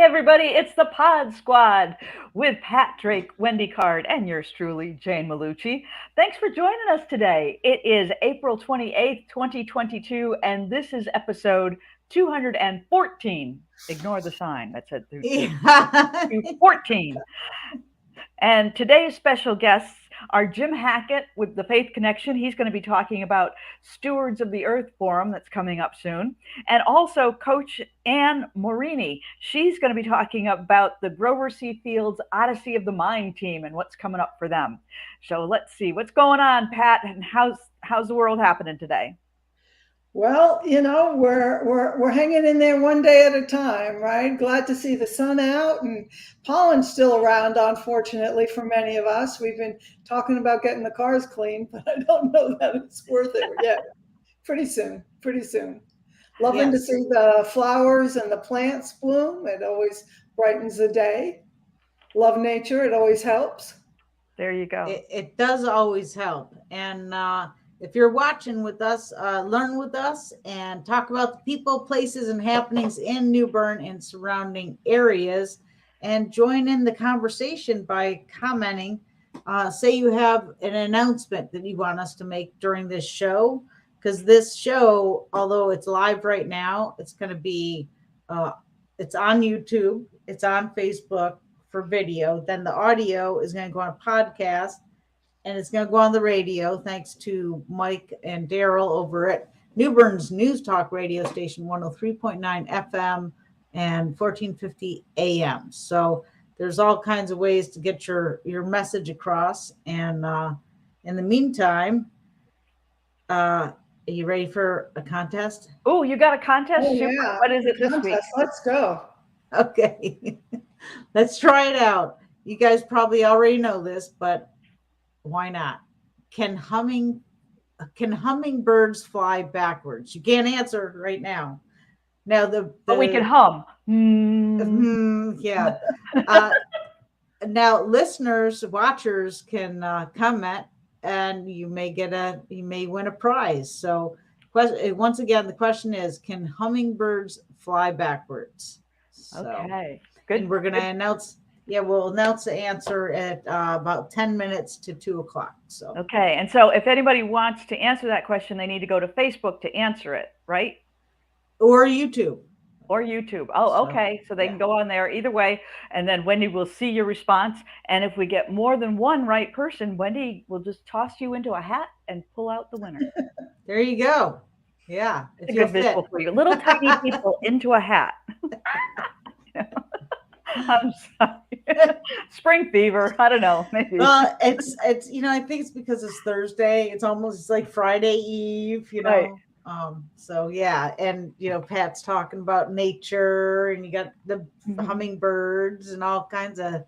everybody, it's the Podsquad with Pat Drake, Wendy Card, and yours truly, Jane Maulucci. Thanks for joining us today. It is April 28th, 2022, and this is episode 214. Ignore the sign that said Yeah. 214. And today's special guests are Jim Hackett with the Faith Connection. He's going to be talking about Stewards of the Earth Forum that's coming up soon. And also Coach Anne Morini. She's going to be talking about the Grover C. Fields Odyssey of the Mind team and what's coming up for them. So let's see what's going on, Pat, and how's the world happening today? Well, we're hanging in there one day at a time, right? Glad to see the sun out and pollen's still around, unfortunately, for many of us. We've been talking about getting the cars clean, but I don't know that it's worth it yet. Pretty soon. Loving to see the flowers and the plants bloom. It always brightens the day. Love nature. It always helps. There you go. It does always help. And if you're watching with us, learn with us and talk about the people, places, and happenings in New Bern and surrounding areas, and join in the conversation by commenting. Say you have an announcement that you want us to make during this show, because this show, although it's live right now, it's going to be, it's on YouTube, it's on Facebook for video. Then the audio is going to go on a podcast. And it's going to go on the radio, thanks to Mike and Daryl over at New Bern's News Talk radio station, 103.9 FM and 1450 AM. So there's all kinds of ways to get your message across. And in the meantime, are you ready for a contest? Oh, you got a contest? Oh, Super. yeah. What is it this week? Let's go. Okay. Let's try it out. You guys probably already know this, but why not? Can hummingbirds fly backwards? You can't answer right now. Now but we can hum. Yeah. Now listeners, watchers can comment, and you may win a prize. So once again, the question is, can hummingbirds fly backwards? So, okay. Good. And we're going to announce. Yeah, we'll announce the answer at about 10 minutes to 2 o'clock. So okay, and so if anybody wants to answer that question, they need to go to Facebook to answer it, right? Or YouTube. Oh, okay. So they can go on there either way, and then Wendy will see your response. And if we get more than one right person, Wendy will just toss you into a hat and pull out the winner. There you go. Yeah, it's a good visual for you. Little tiny people into a hat. I'm sorry. Spring fever. I don't know. Maybe. Well, it's I think it's because it's Thursday. It's like Friday Eve, Right. So yeah, and Pat's talking about nature, and you got the hummingbirds and all kinds of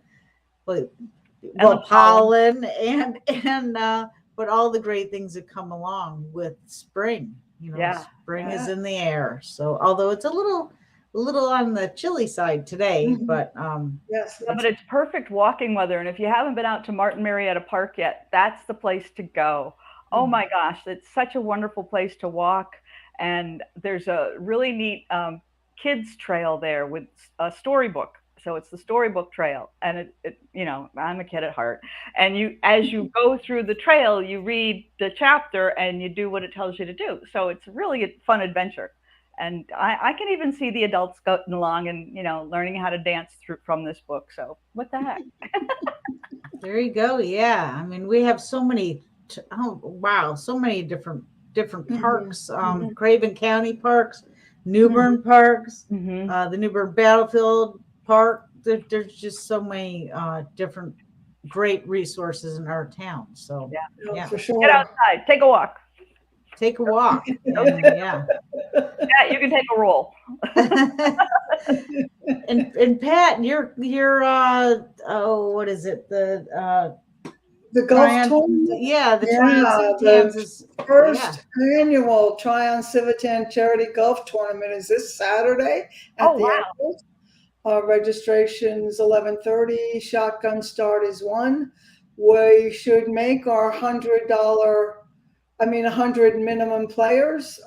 pollen and but all the great things that come along with spring. Spring is in the air. So although it's a little on the chilly side today, but yes, but it's perfect walking weather. And if you haven't been out to Martin Marietta Park yet, that's the place to go. Oh my gosh, it's such a wonderful place to walk. And there's a really neat kids trail there with a storybook. So it's the storybook trail, and I'm a kid at heart. And as you go through the trail, you read the chapter and you do what it tells you to do. So it's really a fun adventure. And I can even see the adults going along and, learning how to dance from this book. So what the heck? There you go. Yeah. I mean, we have so many, so many different parks, Craven County parks, New Bern parks, the New Bern Battlefield Park. There's just so many different great resources in our town. So yeah, for sure. Get outside, take a walk. And, yeah, you can take a roll. and Pat, you're what is it, the golf tournament? Yeah, the Tryon the first annual Tryon Civitan charity golf tournament is this Saturday at the airport. Registration's 11:30. Shotgun start is 1. We should make our $100 minimum players.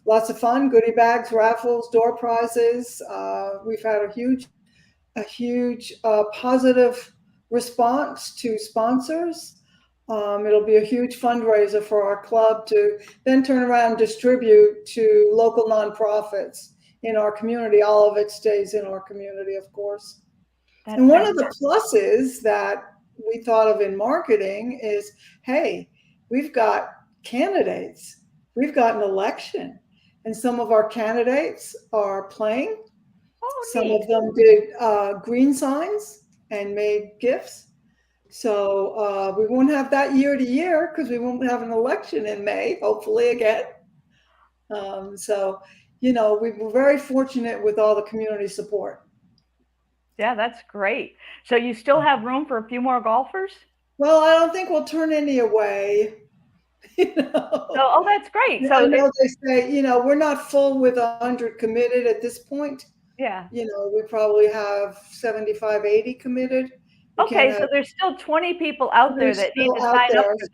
lots of fun, goodie bags, raffles, door prizes. We've had a huge positive response to sponsors. It'll be a huge fundraiser for our club to then turn around and distribute to local nonprofits in our community. All of it stays in our community, of course. And one of the pluses that we thought of in marketing is, hey, we've got candidates. We've got an election. And some of our candidates are playing. Some of them did green signs and made gifts. So we won't have that year to year because we won't have an election in May, hopefully again. So, we were very fortunate with all the community support. Yeah, that's great. So you still have room for a few more golfers? Well, I don't think we'll turn any away. Oh, that's great. So I know they say, we're not full with 100 committed at this point. Yeah. We probably have 75, 80 committed. Okay, so there's still 20 people out there that need to sign up for this.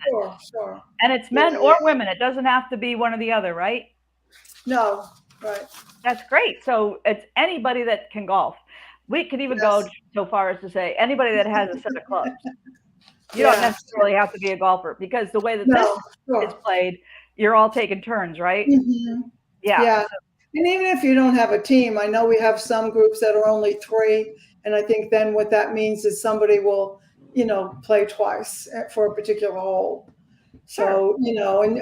Sure. And it's men or women. It doesn't have to be one or the other, right? No, right. That's great. So it's anybody that can golf. We could even go so far as to say anybody that has a set of clubs. You don't necessarily have to be a golfer because the way that this is played, you're all taking turns, right? Mm-hmm. Yeah. And even if you don't have a team, I know we have some groups that are only 3. And I think then what that means is somebody will, play twice for a particular hole. So,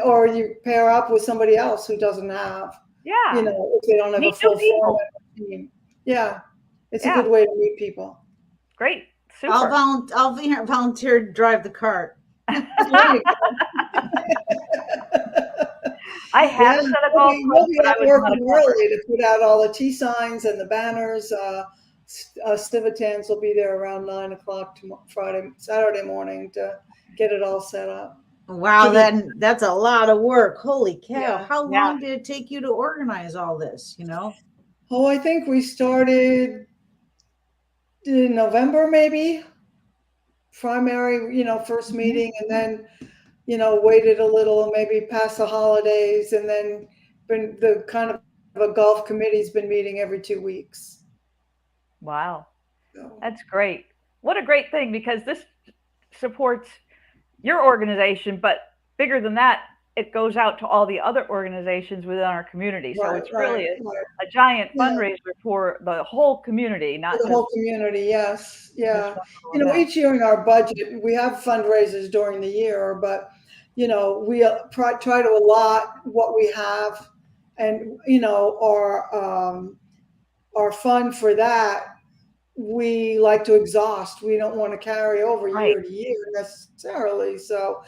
or you pair up with somebody else who doesn't have, if they don't have a full format team. Yeah. It's a good way to meet people. Great. Super. I'll volunteer to drive the cart. I have set a golf club. We'll be out working early to put out all the T signs and the banners. Civitans will be there around 9 o'clock Saturday morning to get it all set up. Wow, that's a lot of work. Holy cow. Yeah. How long did it take you to organize all this, Oh, I think we started in November, maybe. Primary, first meeting, and then, waited a little, maybe past the holidays, and then the kind of a golf committee's been meeting every 2 weeks. Wow. That's great. What a great thing, because this supports your organization, but bigger than that, it goes out to all the other organizations within our community. So it's really a giant fundraiser for the whole community, not the whole community. Yes. Yeah. Each year in our budget, we have fundraisers during the year, but, we try to allot what we have and, our fund for that, we like to exhaust. We don't want to carry over year to year necessarily. So,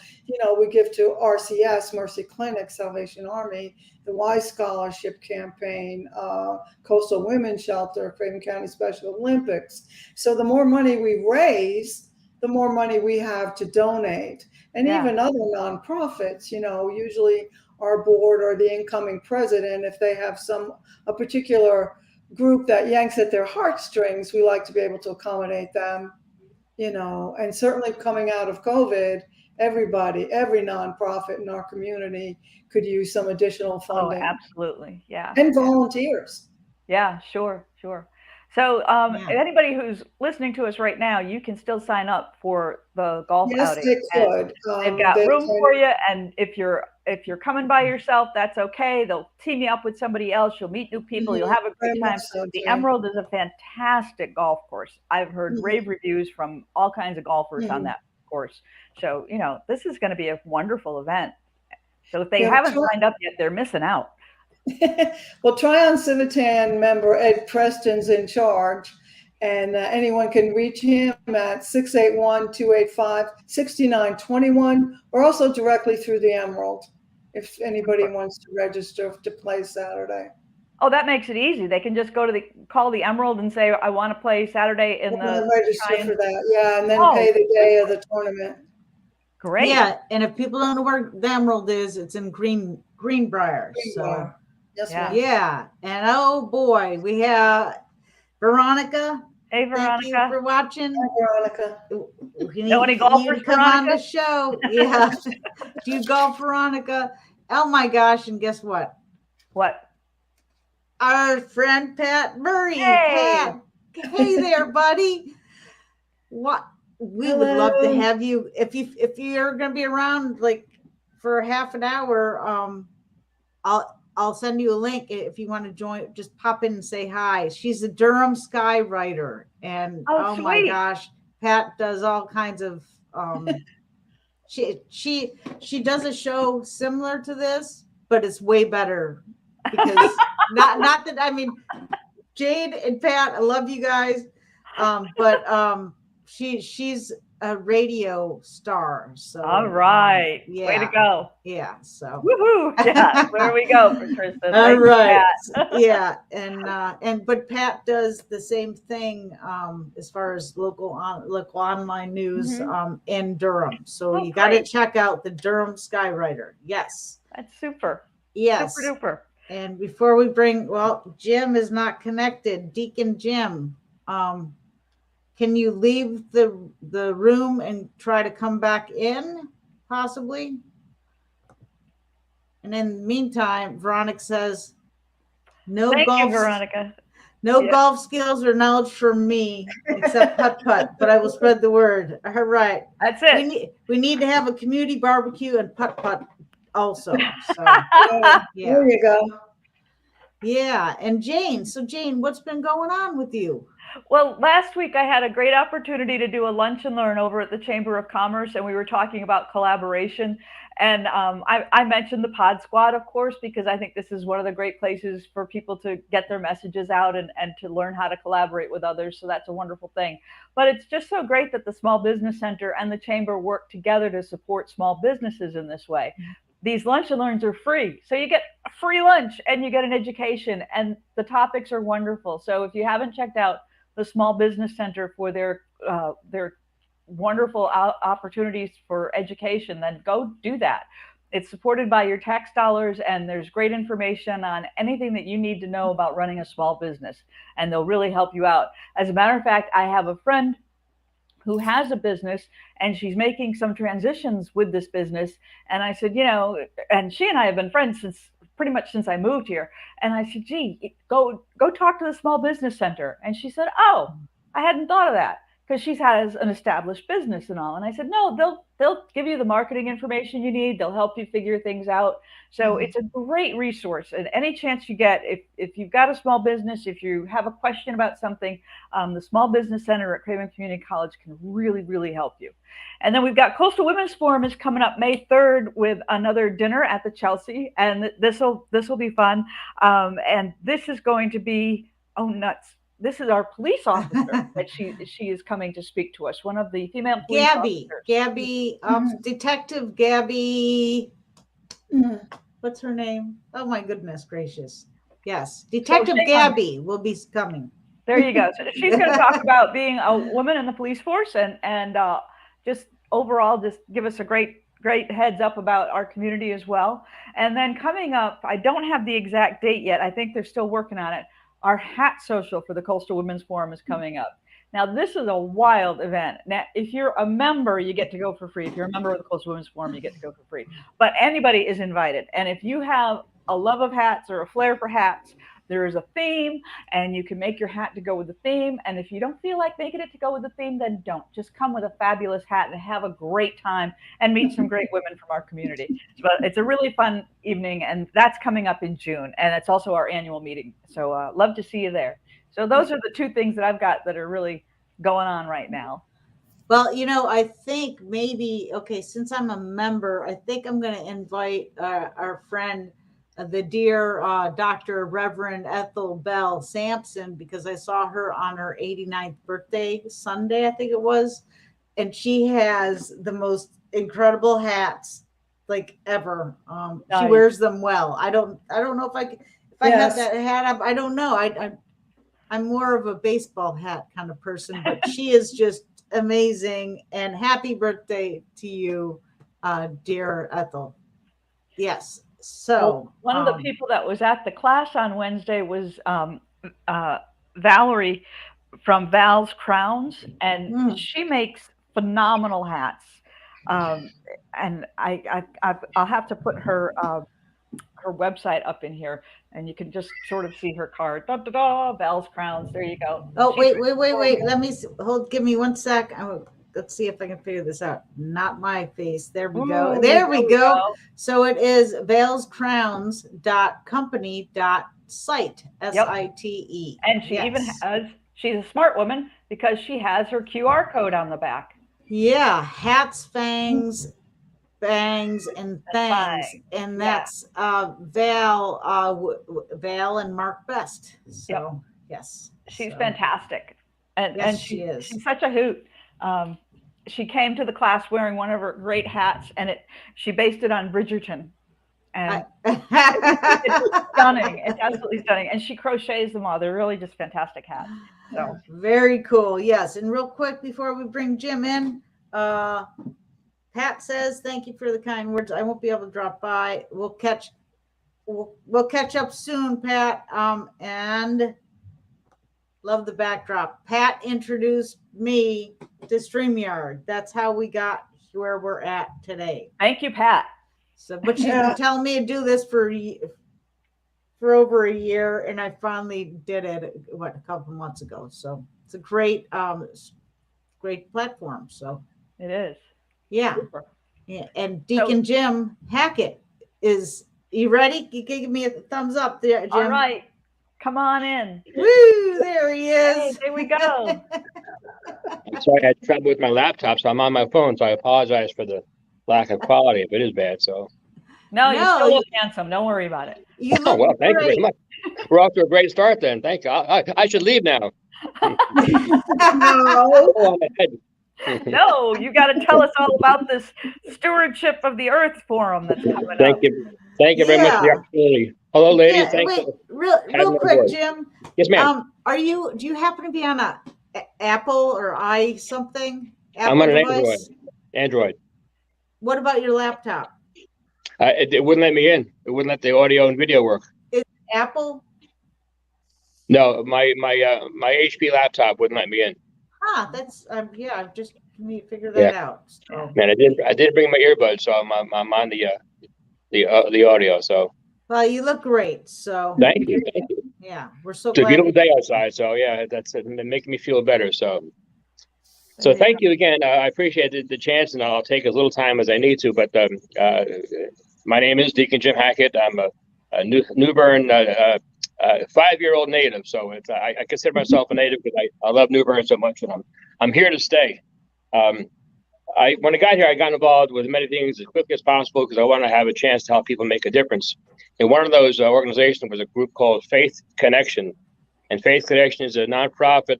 we give to RCS, Mercy Clinic, Salvation Army, the Y Scholarship Campaign, Coastal Women's Shelter, Craven County Special Olympics. So the more money we raise, the more money we have to donate. And even other nonprofits, usually our board or the incoming president, if they have a particular group that yanks at their heartstrings, we like to be able to accommodate them, and certainly coming out of COVID, every nonprofit in our community could use some additional funding. Oh, absolutely. Yeah. And volunteers. Yeah, sure. So anybody who's listening to us right now, you can still sign up for the golf outing. Yes, they could. They've got room for you. And if you're coming by yourself, that's okay. They'll team you up with somebody else. You'll meet new people. You'll have a great time. The Emerald is a fantastic golf course. I've heard rave reviews from all kinds of golfers on that course. So, this is going to be a wonderful event. So if they haven't signed up yet, they're missing out. Well, Tryon Civitan member Ed Preston's in charge, and anyone can reach him at 681-285-6921, or also directly through the Emerald if anybody wants to register to play Saturday. Oh, that makes it easy. They can just call the Emerald and say, I want to play Saturday in the register for that, and then pay the day of the tournament. Great. Yeah, and if people don't know where the Emerald is, it's in Greenbrier. So yes, yeah. And oh boy, we have Veronica. Hey, Veronica. Thank you for watching. Hi, Veronica. Know any golfers, come Veronica? on the show. Yeah. Do you golf, Veronica? Oh my gosh! And guess what? What? Our friend Pat Murray. Hey. Pat, hey there, buddy. What we would love to have you if you're going to be around like for half an hour. I'll send you a link if you want to join. Just pop in and say hi. She's a Durham skywriter, and oh my gosh, Pat does all kinds of. She does a show similar to this, but it's way better because not that I mean, Jade and Pat, I love you guys, but she's a radio star. So all right, yeah, way to go. Yeah, so woohoo! Yeah, there we go, Patricia. All right, yeah, but Pat does the same thing as far as local online news in Durham. So you got to check out the Durham Skywriter. Yes, that's super. Yes, super duper. And before we Jim is not connected. Deacon Jim, can you leave the room and try to come back in, possibly? And in the meantime, Veronica says, Thank you, Veronica. Golf skills or knowledge from me, except putt-putt, but I will spread the word. All right. That's it. We need to have a community barbecue and putt-putt also. So, There you go. Yeah. And Jane. So, Jane, what's been going on with you? Well, last week I had a great opportunity to do a lunch and learn over at the Chamber of Commerce, and we were talking about collaboration. And I mentioned the Podsquad, of course, because I think this is one of the great places for people to get their messages out and to learn how to collaborate with others. So that's a wonderful thing. But it's just so great that the Small Business Center and the Chamber work together to support small businesses in this way. These lunch and learns are free. So you get a free lunch and you get an education, and the topics are wonderful. So if you haven't checked out the Small Business Center for their wonderful opportunities for education, then go do that. It's supported by your tax dollars, and there's great information on anything that you need to know about running a small business, and they'll really help you out. As a matter of fact, I have a friend who has a business, and she's making some transitions with this business. And I said, and she and I have been friends pretty much since I moved here. And I said, gee, go talk to the Small Business Center. And she said, oh, I hadn't thought of that, because she has an established business and all. And I said, no, they'll give you the marketing information you need. They'll help you figure things out. So it's a great resource. And any chance you get, if you've got a small business, if you have a question about something, the Small Business Center at Craven Community College can really, really help you. And then we've got Coastal Women's Forum is coming up May 3rd with another dinner at the Chelsea. And this will be fun. And this is going to be, oh, nuts. This is our police officer that she is coming to speak to us. One of the female police officers. Gabby, Detective Gabby. What's her name? Oh my goodness gracious! Yes, Detective Gabby will be coming. There you go. So she's going to talk about being a woman in the police force and just overall just give us a great heads up about our community as well. And then coming up, I don't have the exact date yet. I think they're still working on it. Our hat social for the Coastal Women's Forum is coming up. Now, this is a wild event. Now, if you're a member, you get to go for free. If you're a member of the Coastal Women's Forum, you get to go for free. But anybody is invited. And if you have a love of hats or a flair for hats, there is a theme, and you can make your hat to go with the theme. And if you don't feel like making it to go with the theme, then don't. Just come with a fabulous hat and have a great time and meet some great women from our community. But it's a really fun evening, and that's coming up in June. And it's also our annual meeting. So love to see you there. So those are the two things that I've got that are really going on right now. Well, I think maybe, since I'm a member, I think I'm going to invite our friend, the dear Dr. Reverend Ethel Bell Sampson, because I saw her on her 89th birthday Sunday, I think it was. And she has the most incredible hats like ever. Nice. She wears them well. I don't know if I have that hat up. I don't know. I'm more of a baseball hat kind of person, but she is just amazing. And happy birthday to you, dear Ethel. Yes. So one of the people that was at the class on Wednesday was Valerie from Val's Crowns, and she makes phenomenal hats. And I'll have to put her her website up in here, and you can just sort of see her card. Da, da, da, bells, crowns. There you go. Oh, wait. Let me give me 1 sec. Let's see if I can figure this out. Not my face. There we go. There we go. So it is veilscrowns.company.site, SITE. And she even has, she's a smart woman because she has her QR code on the back. Yeah, hats, fangs, bangs, and thangs. And that's Val and Mark Best. So, yes. She's fantastic. And, yes, and she's such a hoot. She came to the class wearing one of her great hats, and she based it on Bridgerton. And it's stunning. It's absolutely stunning. And she crochets them all. They're really just fantastic hats. So very cool. Yes. And real quick before we bring Jim in, Pat says, thank you for the kind words. I won't be able to drop by. We'll catch up soon, Pat. And love the backdrop. Pat introduced me to StreamYard. That's how we got where we're at today. Thank you, Pat. So, but she's been telling me to do this for over a year, and I finally did it a couple months ago. So it's a great platform. So it is. Yeah. Super. Yeah. And Deacon Jim Hackett is. You ready? You give me a thumbs up there, Jim. All right. Come on in. Woo! There he is. Hey, there we go. I'm sorry, I had trouble with my laptop, so I'm on my phone. So I apologize for the lack of quality if it is bad. So no, you still look handsome. Don't worry about it. Oh, well, thank you very much. We're off to a great start then. Thank you. I should leave now. No, you got to tell us all about this Stewardship of the Earth Forum that's coming up. Thank you very much for the opportunity. Hello, ladies. Wait, real quick, Jim. Yes, ma'am. Do you happen to be on a Apple or something? I'm on an Android. What about your laptop? It wouldn't let me in. It wouldn't let the audio and video work. Is it Apple? No, my HP laptop wouldn't let me in. That's I just need to figure that out. So. Man, I did bring my earbuds, so I'm on the audio. So. Well, you look great. So. Thank you. Yeah, we're so. It's a beautiful day outside, so yeah, that's making me feel better. So thank you again. I appreciate the chance, and I'll take as little time as I need to. But my name is Deacon Jim Hackett. I'm a New Bern 5-year-old native, so I consider myself a native because I love New Bern so much, and I'm here to stay. When I got here, I got involved with many things as quickly as possible because I want to have a chance to help people make a difference. And one of those organizations was a group called Faith Connection. And Faith Connection is a nonprofit,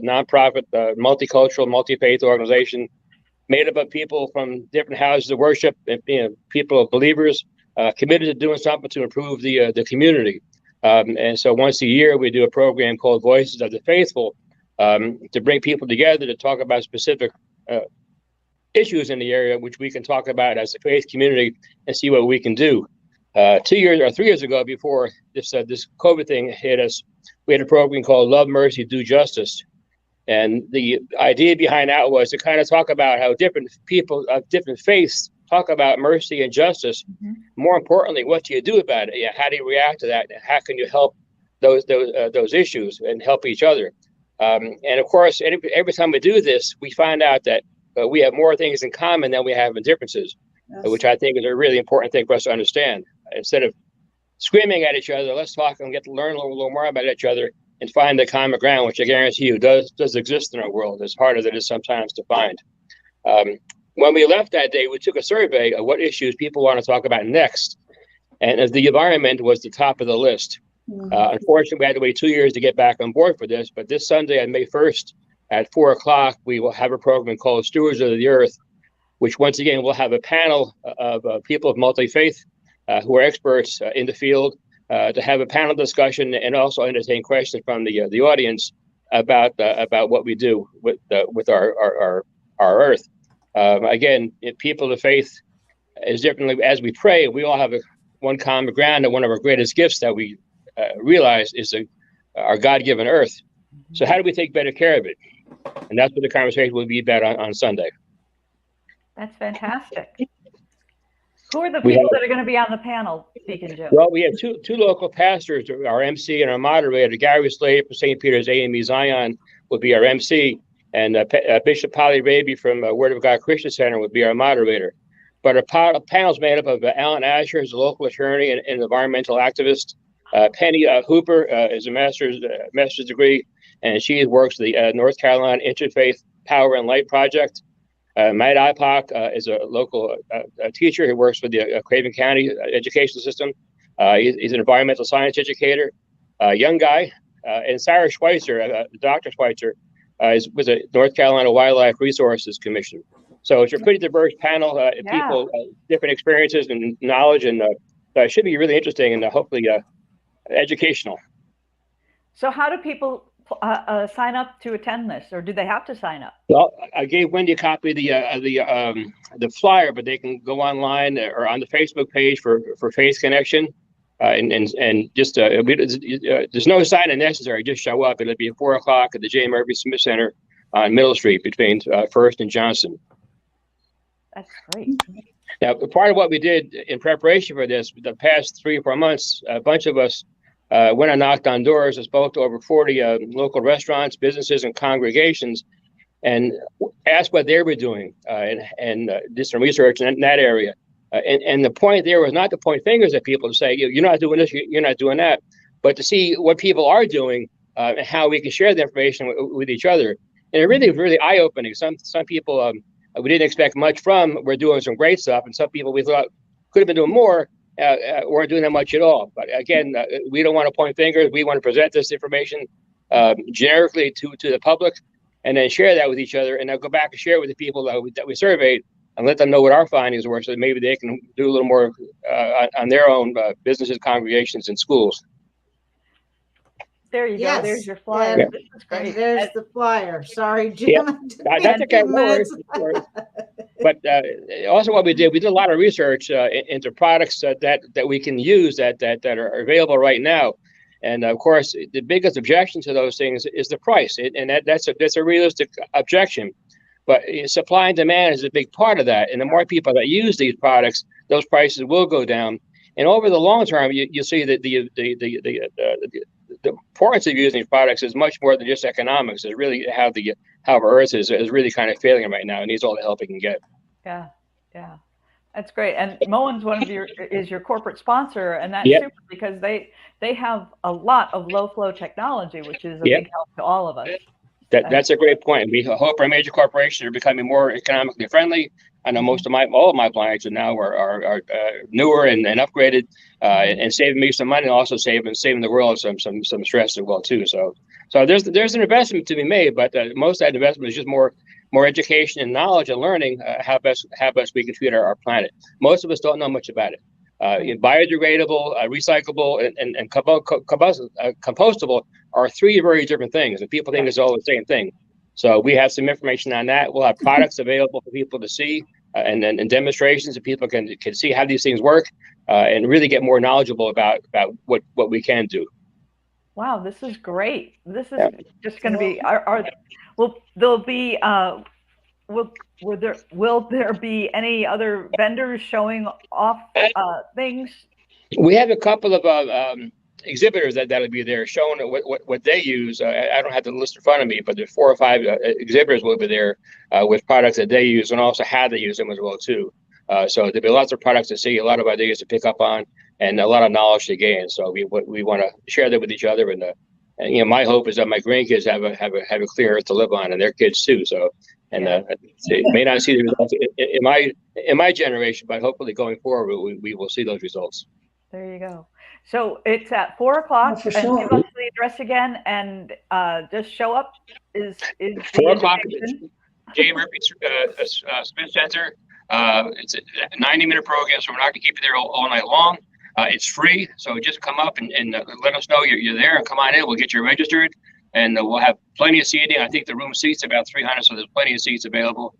multicultural, multi-faith organization made up of people from different houses of worship and people of believers committed to doing something to improve the community. And so once a year, we do a program called Voices of the Faithful to bring people together to talk about specific issues in the area, which we can talk about as a faith community and see what we can do. 2 years or 3 years ago, before this COVID thing hit us, we had a program called Love, Mercy, Do Justice. And the idea behind that was to kind of talk about how different people of different faiths talk about mercy and justice. Mm-hmm. More importantly, what do you do about it? Yeah, how do you react to that? How can you help those issues and help each other? And of course, every time we do this, we find out that we have more things in common than we have in differences, which I think is a really important thing for us to understand. Instead of screaming at each other, let's talk and get to learn a little more about each other and find the common ground, which I guarantee you does exist in our world, as hard as it is sometimes to find. When we left that day, we took a survey of what issues people want to talk about next. And as the environment was the top of the list. Unfortunately, we had to wait 2 years to get back on board for this. But this Sunday on May 1st at 4 o'clock, we will have a program called Stewards of the Earth, which once again will have a panel of people of multi-faith who are experts in the field to have a panel discussion and also entertain questions from the audience about what we do with our Earth. Again, people of faith, as differently as we pray, we all have one common ground, and one of our greatest gifts that we realize is our God-given Earth. So how do we take better care of it? And that's what the conversation will be about on Sunday. That's fantastic. Who are the people that are going to be on the panel, Deacon Jim? Well, we have two local pastors, our MC and our moderator. Gary Slade from St. Peter's AME Zion will be our MC, and Bishop Polly Raby from Word of God Christian Center will be our moderator. But our panel is made up of Alan Asher, who's a local attorney and environmental activist. Penny Hooper is a master's degree, and she works with the North Carolina Interfaith Power and Light Project. Matt Ipock is a local teacher who works with the Craven County education system. He's an environmental science educator, young guy. And Sarah Schweitzer, Dr. Schweitzer, was a North Carolina Wildlife Resources Commission. So it's a pretty diverse panel, people, different experiences and knowledge, and it should be really interesting and hopefully educational. So how do people sign up to attend this, or do they have to sign up? Well, I gave Wendy a copy of the flyer, but they can go online or on the Facebook page for Faith Connection, and just there's no sign-in necessary. Just show up. It'll be at 4 o'clock at the J. Murphy Smith Center on Middle Street between First and Johnson. That's great. Now, part of what we did in preparation for this, the past 3 or 4 months, a bunch of us went and knocked on doors and spoke to over 40 local restaurants, businesses, and congregations, and asked what they were doing, and did some research in that area. And the point there was not to point fingers at people to say, you're not doing this, you're not doing that, but to see what people are doing and how we can share the information with each other. And it really was really eye-opening. Some people we didn't expect much from were doing some great stuff, and some people we thought could have been doing more weren't doing that much at all. But again, we don't want to point fingers. We want to present this information generically to the public, and then share that with each other, and then go back and share it with the people that we surveyed, and let them know what our findings were, so that maybe they can do a little more on their own businesses, congregations, and schools. There you go. There's your flyer. Yeah. This is great. And there's the flyer. Sorry, Jim. Yeah. That's okay. But also, what we did a lot of research into products that we can use that are available right now. And of course, the biggest objection to those things is the price, and that's a realistic objection. But supply and demand is a big part of that. And the more people that use these products, those prices will go down. And over the long term, you see that the importance of using these products is much more than just economics. It's really how our Earth is really kind of failing right now, and needs all the help it can get. Yeah, that's great. And Moen's is your corporate sponsor, and that's super because they have a lot of low flow technology, which is a big help to all of us. That's a great point. We hope our major corporations are becoming more economically friendly. I know all of my clients are now are newer and upgraded, and saving me some money, and also saving the world some stress as well too. So there's an investment to be made, but most of that investment is just more education and knowledge and learning how best we can treat our planet. Most of us don't know much about it. Biodegradable, recyclable, and compostable are 3 very different things, and people think it's all the same thing. So we have some information on that. We'll have products available for people to see, and demonstrations, and people can see how these things work, and really get more knowledgeable about what we can do. Wow, this is great. This is just going to be will there be any other vendors showing off things? We have a couple of exhibitors that'll be there showing what they use. I don't have the list in front of me, but there's 4 or 5 exhibitors will be there with products that they use, and also how they use them as well too. So there'll be lots of products to see, a lot of ideas to pick up on, and a lot of knowledge to gain. So we want to share that with each other, and my hope is that my grandkids have a clear earth to live on, and their kids too. So may not see the results in my generation, but hopefully going forward we will see those results. There you go. So it's at 4 o'clock. Oh, for and sure. give us the address again, and just show up. Is 4 o'clock? J. Murphy Smith Center. It's a 90-minute program, so we're not going to keep you there all night long. It's free, so just come up and let us know you're there, and come on in. We'll get you registered, and we'll have plenty of seating. I think the room seats about 300, so there's plenty of seats available.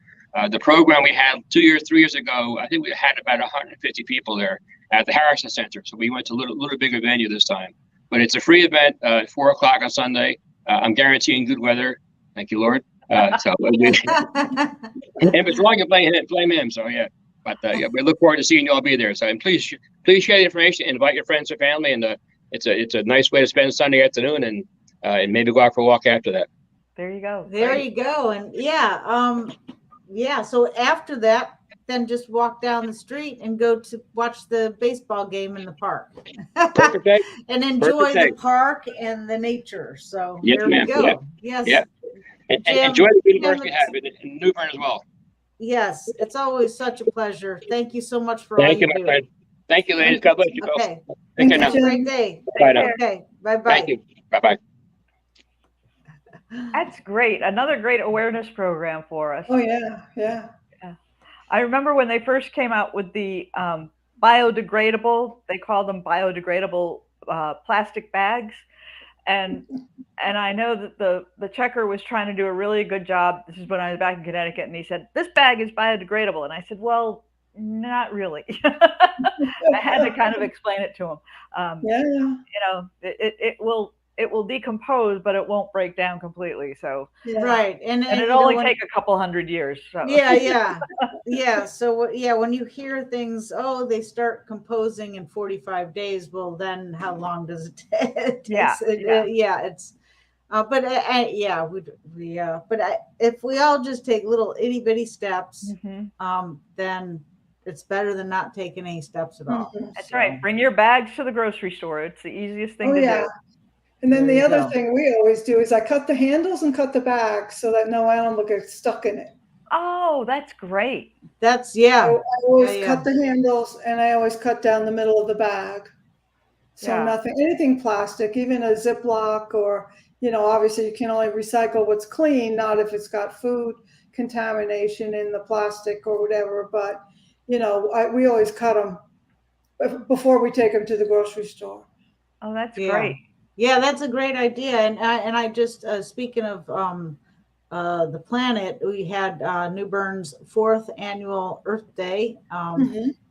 The program we had 3 years ago, I think we had about 150 people there at the Harrison Center. So we went to a little bigger venue this time. But it's a free event at 4 o'clock on Sunday. I'm guaranteeing good weather. Thank you, Lord. And if it's wrong, you blame him. So yeah. But yeah, we look forward to seeing you all be there. So, and please share the information, invite your friends and family, and it's a nice way to spend Sunday afternoon, and maybe go out for a walk after that. There you go. There you go. And so after that, then just walk down the street and go to watch the baseball game in the park. Perfect day. And enjoy the park and the nature. So yes, there we go. Yeah. Yes. Yeah. And enjoy the university you have in New Bern as well. Yes, it's always such a pleasure. Thank you so much for Thank all you, you my do. friend. Thank you, ladies. God bless you both. Okay. Take care now. Have a great day. Bye now. Okay. Bye-bye. Thank you. Bye-bye. That's great. Another great awareness program for us. Oh, yeah. I remember when they first came out with the biodegradable, they call them biodegradable plastic bags. And I know that the checker was trying to do a really good job. This is when I was back in Connecticut, and he said, "This bag is biodegradable." And I said, "Well, not really." I had to kind of explain it to him. You know, it will decompose, but it won't break down completely. So right, and it only take a couple hundred years. So. Yeah. So when you hear things, they start composing in 45 days. Well, then how long does it take? It's. But if we all just take little itty bitty steps, then it's better than not taking any steps at all. That's right. Bring your bags to the grocery store. It's the easiest thing to do. And then the other thing we always do is I cut the handles and cut the bags so that no animal gets stuck in it. Oh, that's great. That's So I always cut the handles, and I always cut down the middle of the bag. So anything plastic, even a Ziploc, or, obviously you can only recycle what's clean, not if it's got food contamination in the plastic or whatever. But, we always cut them before we take them to the grocery store. Oh, that's great. Yeah, that's a great idea. And I just, speaking of the planet, we had New Bern's 4th annual Earth Day.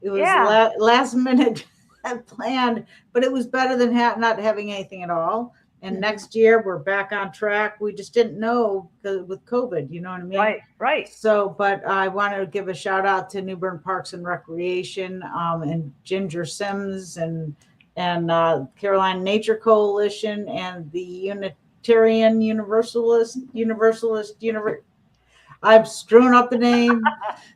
It was last minute planned, but it was better than not having anything at all. And next year we're back on track. We just didn't know with COVID, you know what I mean? Right. So, but I want to give a shout out to New Bern Parks and Recreation, and Ginger Sims and Carolina Nature Coalition and the Unitarian Universalist. I've strewn up the name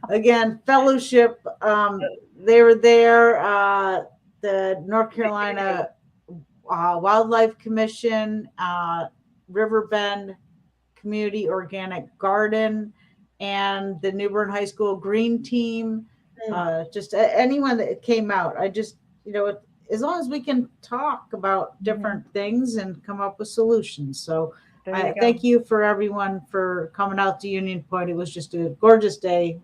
again. Fellowship. They were there. The North Carolina Wildlife Commission, Riverbend Community Organic Garden, and the New Bern High School Green Team. Just anyone that came out. I just, as long as we can talk about different things and come up with solutions. So I thank you for everyone for coming out to Union Point. It was just a gorgeous day.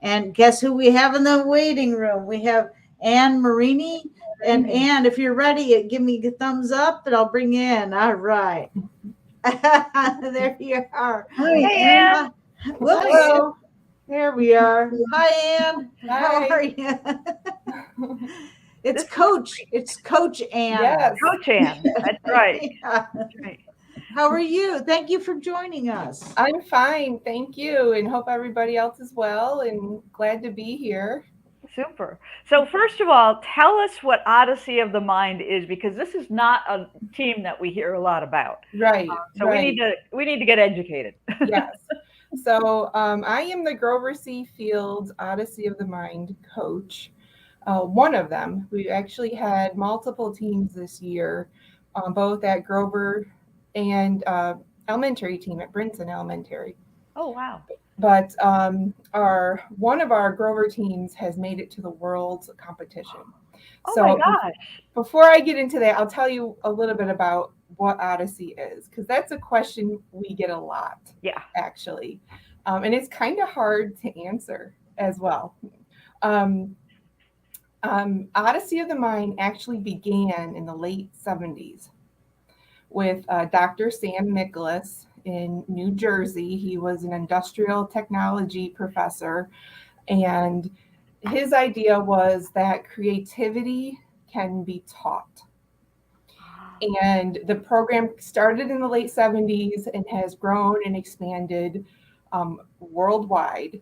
And guess who we have in the waiting room? We have Anne Morini. And Anne, if you're ready, give me a thumbs up and I'll bring you in. All right. There you are. Hi, Anne. Hello. There we are. Hi, Anne. Hi. How are you? It's Coach Anne. Yes. Coach Anne. That's right. That's right. How are you? Thank you for joining us. I'm fine, thank you, and hope everybody else is well, and glad to be here. Super. So first of all, tell us what Odyssey of the Mind is, because this is not a team that we hear a lot about. Right. We need to get educated. Yes. So I am the Grover C. Fields Odyssey of the Mind coach. One of them. We actually had multiple teams this year, both at Grover and elementary team at Brinson Elementary. Oh, wow. But one of our Grover teams has made it to the world's competition. Oh my gosh. Before I get into that, I'll tell you a little bit about what Odyssey is, because that's a question we get a lot. Yeah. Actually. And it's kind of hard to answer as well. Odyssey of the Mind actually began in the late 70s with Dr. Sam Nicholas in New Jersey. He was an industrial technology professor, and his idea was that creativity can be taught. And the program started in the late 70s and has grown and expanded worldwide.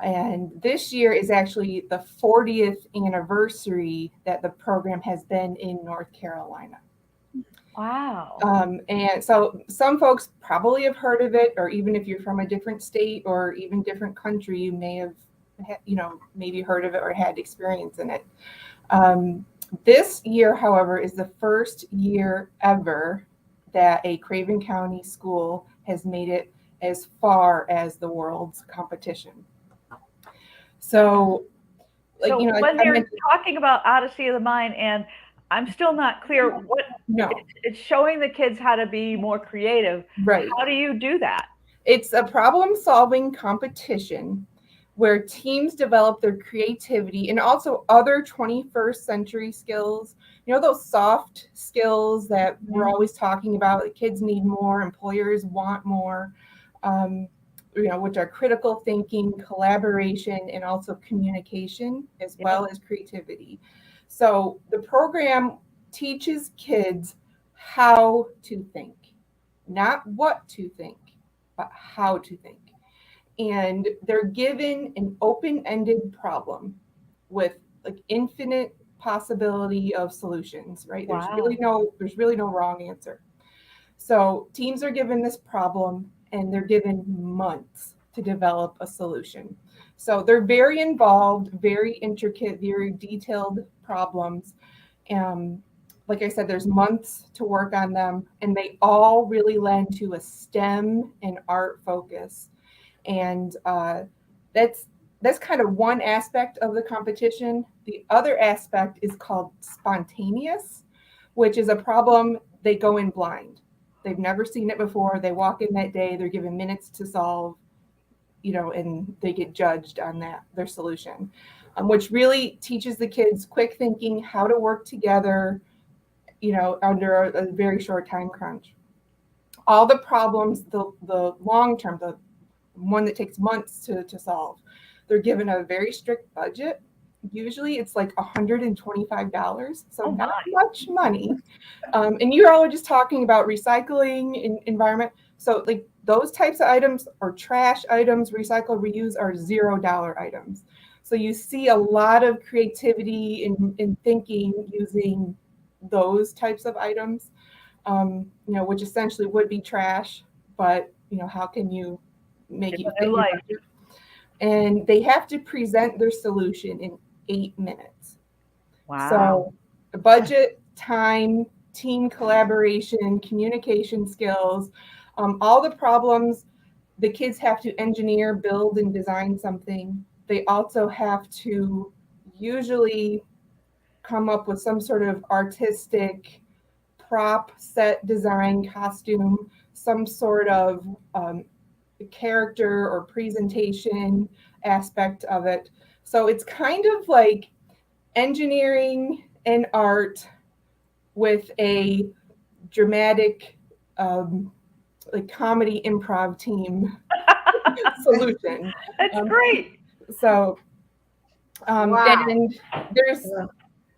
And this year is actually the 40th anniversary that the program has been in North Carolina. Wow. And so some folks probably have heard of it, or even if you're from a different state or even different country, you may have, maybe heard of it or had experience in it. This year, however, is the first year ever that a Craven County school has made it as far as the world's competition. So, when they're talking about Odyssey of the Mind, and I'm still not clear what. No, it's showing the kids how to be more creative. Right. How do you do that? It's a problem-solving competition where teams develop their creativity and also other 21st century skills. Those soft skills that we're always talking about, that kids need more, employers want more, which are critical thinking, collaboration, and also communication, as well as creativity. So the program teaches kids how to think, not what to think, but how to think. And they're given an open-ended problem with infinite possibility of solutions, right? Wow. There's really no wrong answer. So teams are given this problem and they're given months to develop a solution. So they're very involved, very intricate, very detailed problems. Like I said, there's months to work on them, and they all really lend to a STEM and art focus. And that's kind of one aspect of the competition. The other aspect is called spontaneous, which is a problem they go in blind. They've never seen it before. They walk in that day, they're given minutes to solve, and they get judged on their solution, which really teaches the kids quick thinking, how to work together, under a very short time crunch. All the problems, the long term, the one that takes months to solve, they're given a very strict budget. Usually it's like $125, so not much money. And you're all just talking about recycling and environment. So those types of items, or trash items, recycle, reuse, are $0 items. So you see a lot of creativity in thinking using those types of items, which essentially would be trash, but how can you make it fit your budget? And they have to present their solution in 8 minutes. Wow. So the budget, time, team collaboration, communication skills, all the problems, the kids have to engineer, build, and design something. They also have to usually come up with some sort of artistic prop, set, design, costume, some sort of character or presentation aspect of it. So it's kind of like engineering and art with a dramatic comedy improv team solution. That's great. So Wow. and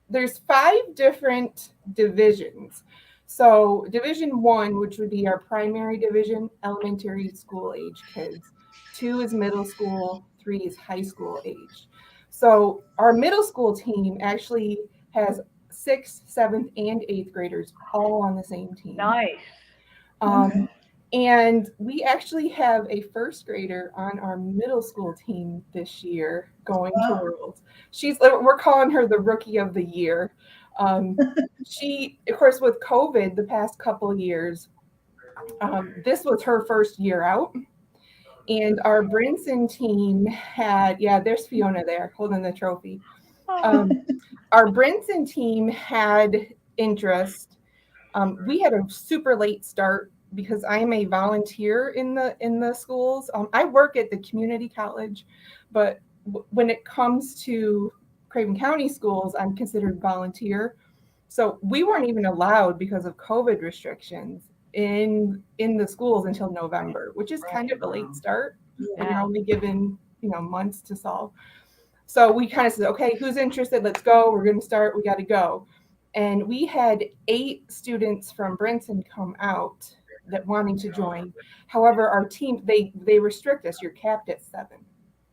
there's 5 different divisions. So division 1, which would be our primary division, elementary school age kids. 2 is middle school, 3 is high school age. So our middle school team actually has 6th, 7th, and 8th graders all on the same team. Nice. And we actually have a 1st grader on our middle school team this year going to Worlds. We're calling her the Rookie of the Year. She, of course, with COVID the past couple of years, this was her first year out. And our Brinson team had, there's Fiona there holding the trophy. Our Brinson team had interest. We had a super late start because I am a volunteer in the schools. I work at the community college, but when it comes to Craven County schools, I'm considered volunteer. So we weren't even allowed because of COVID restrictions in the schools until November, which is kind of a late start. And you're only given, months to solve. So we kind of said, okay, who's interested? Let's go. We're going to start. We got to go. And we had 8 students from Brinson come out that wanting to join. However, our team, they restrict us. You're capped at 7.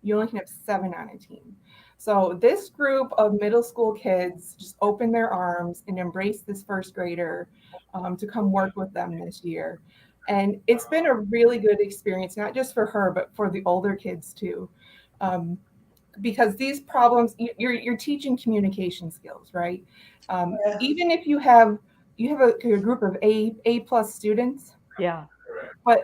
you only can have 7 on a team. So this group of middle school kids just opened their arms and embraced this first grader to come work with them this year. And it's been a really good experience, not just for her, but for the older kids too. Because these problems, you're teaching communication skills, right? Even if you have a group of A plus students, Yeah. but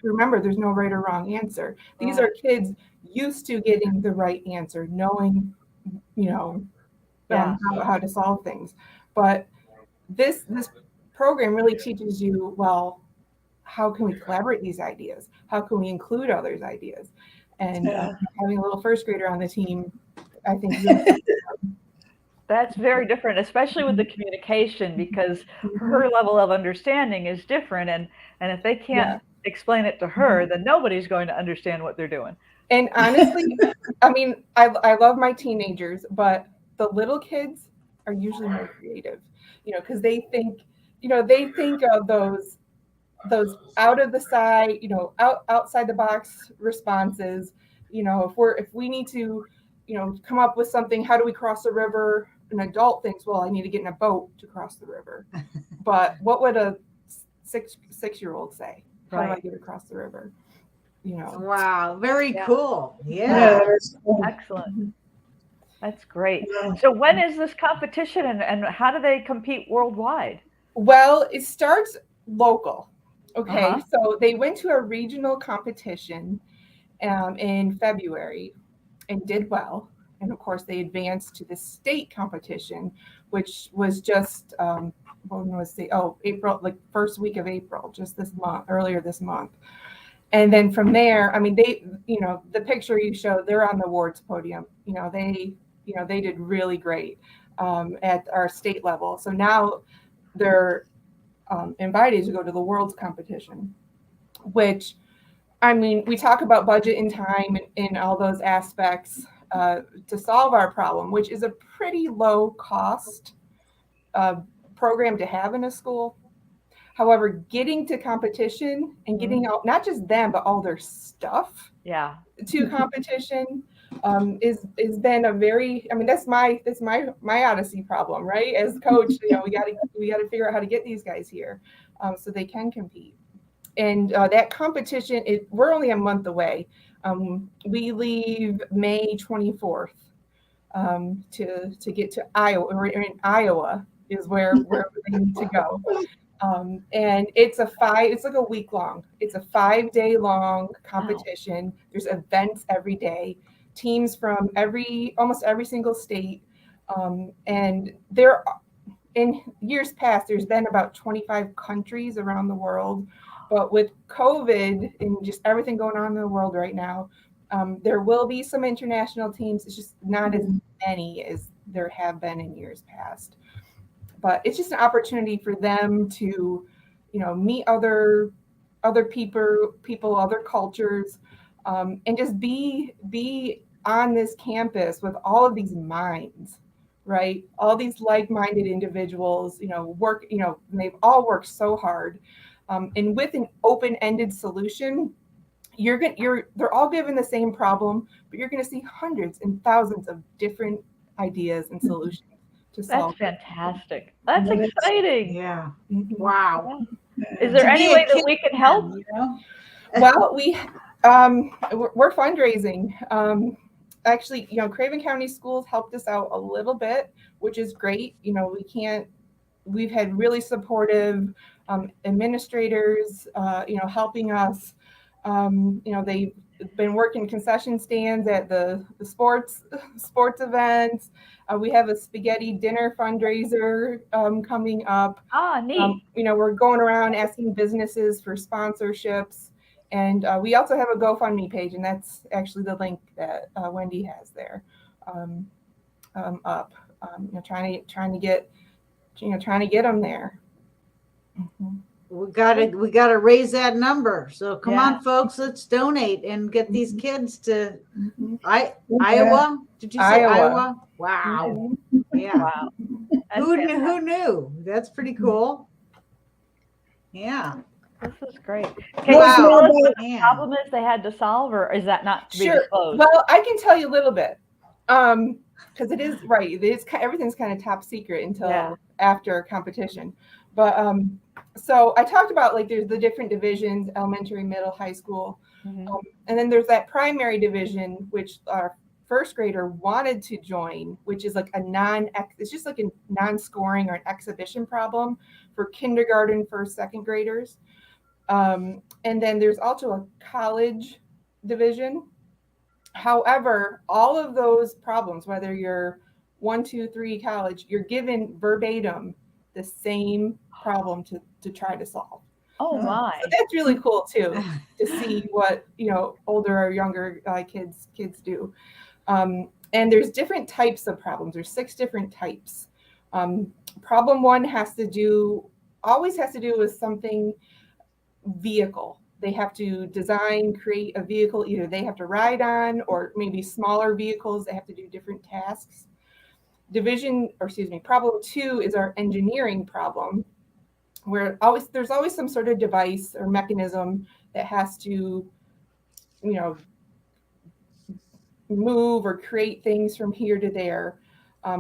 remember, there's no right or wrong answer. These are kids used to getting the right answer, knowing, how to solve things. But this program really teaches you, well, how can we collaborate these ideas? How can we include others' ideas? And having a little first grader on the team, I think that's very different, especially with the communication, because her level of understanding is different. And if they can't explain it to her, then nobody's going to understand what they're doing. And honestly, I mean, I love my teenagers, but the little kids are usually more creative, because they think of those out of the side, outside the box responses. If we need to, come up with something, how do we cross a river? An adult thinks, well, I need to get in a boat to cross the river. But what would a six-year-old say? How do I get across the river? Wow, very cool. That's cool. Excellent. That's great. So when is this competition, and how do they compete worldwide? Well, it starts local. Okay, so they went to a regional competition in February and did well. And of course, they advanced to the state competition, which was just April, like first week of April, just earlier this month. And then from there, I mean, they, the picture you showed, they're on the awards podium. They did really great at our state level. So now they're invited to go to the world's competition, which, I mean, we talk about budget and time and all those aspects to solve our problem, which is a pretty low cost program to have in a school. However, getting to competition and getting out, not just them, but all their stuff to competition is been a very, I mean, that's my Odyssey problem, right? As coach, we got to figure out how to get these guys here so they can compete. And that competition, we're only a month away. We leave May 24th to get to Iowa. We're in Iowa is where they need to go. And it's like a week long. It's a 5-day long competition. Wow. There's events every day, teams from almost every single state. And in years past, there's been about 25 countries around the world. But with COVID and just everything going on in the world right now, there will be some international teams. It's just not as many as there have been in years past. But it's just an opportunity for them to, meet other people, other cultures, and just be on this campus with all of these minds, right? All these like-minded individuals, work, they've all worked so hard. And with an open-ended solution, they're all given the same problem, but you're going to see hundreds and thousands of different ideas and solutions. That's fantastic. That's exciting. Yeah. Wow. Is there any way that we can help? Well, we're fundraising. Actually, Craven County Schools helped us out a little bit, which is great. We've had really supportive administrators, helping us. They've been working concession stands at the sports events. We have a spaghetti dinner fundraiser coming up. Neat. We're going around asking businesses for sponsorships. And we also have a GoFundMe page, and that's actually the link that Wendy has there up. Trying to get them there. Mm-hmm. We gotta raise that number. So come on, folks, let's donate and get these kids to Iowa. Did you say Iowa? Wow. Yeah. Wow. Who knew? That's pretty cool. Yeah. This is great. Well, Can you it's tell more us what about- the Man. problem is they had to solve, or is that not to be Sure. disclosed? Well, I can tell you a little bit. Because it is right. It is everything's kind of top secret until after competition. But so I talked about like there's the different divisions: elementary, middle, high school, and then there's that primary division, which our first grader wanted to join, which is like it's just like a non-scoring or an exhibition problem for kindergarten, first, second graders. And then there's also a college division. However, all of those problems, whether you're 1, 2, 3 college, you're given verbatim the same problem to try to solve. Oh my! So that's really cool too, to see what older or younger kids do. And there's different types of problems. There's 6 different types. Problem 1 always has to do with something vehicle. They have to design, create a vehicle, either they have to ride on, or maybe smaller vehicles that have to do different tasks. Problem 2 is our engineering problem, where there's always some sort of device or mechanism that has to, move or create things from here to there.